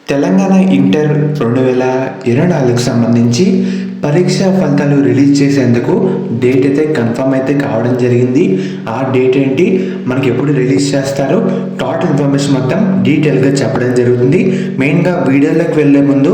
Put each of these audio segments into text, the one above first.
Telangana inter 2024కి సంబంధించి పరీక్షా ఫలితాలు రిలీజ్ చేసేందుకు డేట్ అయితే కన్ఫర్మ్ అయితే కావడం జరిగింది. ఆ డేట్ ఏంటి, మనకి ఎప్పుడు రిలీజ్ చేస్తారు, టోటల్ ఇన్ఫర్మేషన్ మొత్తం డీటెయిల్గా చెప్పడం జరుగుతుంది. మెయిన్గా వీడియోలోకి వెళ్ళే ముందు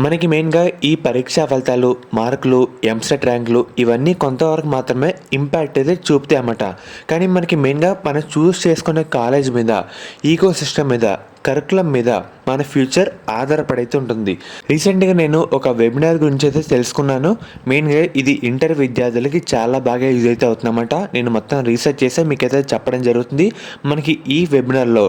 మనకి మెయిన్గా ఈ పరీక్షా ఫలితాలు, మార్కులు, ఎంసెట్ ర్యాంకులు ఇవన్నీ కొంతవరకు మాత్రమే ఇంపాక్ట్ అయితే చూపుతాయి అన్నమాట. కానీ మనకి మెయిన్గా మనం చూస్ చేసుకునే కాలేజ్ మీద, ఈకో సిస్టమ్ మీద, కరికులం మీద మన ఫ్యూచర్ ఆధారపడైతే ఉంటుంది. రీసెంట్గా నేను ఒక వెబినార్ గురించి అయితే తెలుసుకున్నాను. మెయిన్గా ఇది ఇంటర్ విద్యార్థులకి చాలా బాగా యూజ్ అయితే అవుతుందన్నమాట. నేను మొత్తం రీసెర్చ్ చేసి మీకైతే చెప్పడం జరుగుతుంది. మనకి ఈ వెబినార్లో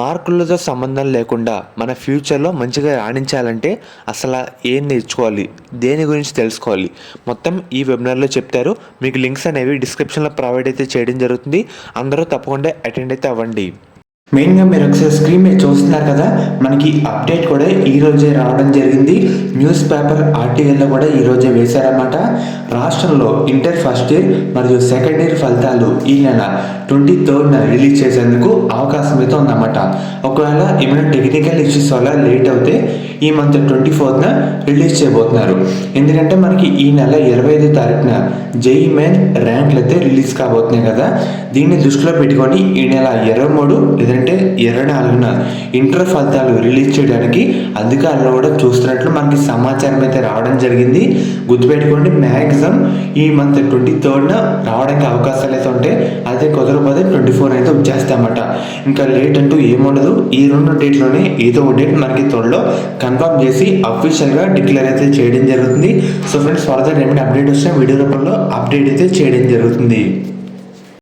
మార్కులతో సంబంధం లేకుండా మన ఫ్యూచర్లో మంచిగా రాణించాలంటే అసలు ఏం నేర్చుకోవాలి, దేని గురించి తెలుసుకోవాలి, మొత్తం ఈ వెబినార్లో చెప్తారు. మీకు లింక్స్ అనేవి డిస్క్రిప్షన్లో ప్రొవైడ్ అయితే చేయడం జరుగుతుంది. అందరూ తప్పకుండా అటెండ్ అయితే అవ్వండి. మెయిన్గా మీరు ఒకసారి స్క్రీన్ మీద చూస్తున్నారు కదా, మనకి అప్డేట్ కూడా ఈరోజే రావడం జరిగింది. న్యూస్ పేపర్ ఆర్టీఎల్లో కూడా ఈరోజే వేశారన్నమాట. రాష్ట్రంలో ఇంటర్ ఫస్ట్ ఇయర్ మరియు సెకండ్ ఇయర్ ఫలితాలు ఈ నెల 23న రిలీజ్ చేసేందుకు అవకాశం అయితే ఉందన్నమాట. ఒకవేళ ఏమైనా టెక్నికల్ ఇష్యూస్ వల్ల లేట్ అవుతే ఈ మంత్ 24న రిలీజ్ చేయబోతున్నారు. ఎందుకంటే మనకి ఈ నెల 25వ తారీఖున జేఈఈ మెయిన్ ర్యాంకులు అయితే రిలీజ్ కాబోతున్నాయి కదా. దీన్ని దృష్టిలో పెట్టుకొని ఈ నెల 23 లేదంటే 24న ఇంటర్ ఫలితాలు రిలీజ్ చేయడానికి అధికారులు కూడా చూస్తున్నట్లు మనకి సమాచారం అయితే రావడం జరిగింది. గుర్తుపెట్టుకోండి, మ్యాక్సిమం ఈ మంత్ 23న రావడానికి అవకాశాలు అయితే ఉంటాయి. అదే కుదరపోతే 24 అయితే వచ్చేస్తామట. ఇంకా లేట్ అంటూ ఏముండదు. ఈ 2 డేట్లోనే ఏదో ఒక డేట్ మనకి త్వరలో కన్ఫర్మ్ చేసి అఫీషియల్గా డిక్లేర్ అయితే చేయడం జరుగుతుంది. సో ఫ్రెండ్స్, ఫర్దర్ ఏమైనా అప్డేట్ వస్తే వీడియో రూపంలో అప్డేట్ అయితే చేయడం జరుగుతుంది.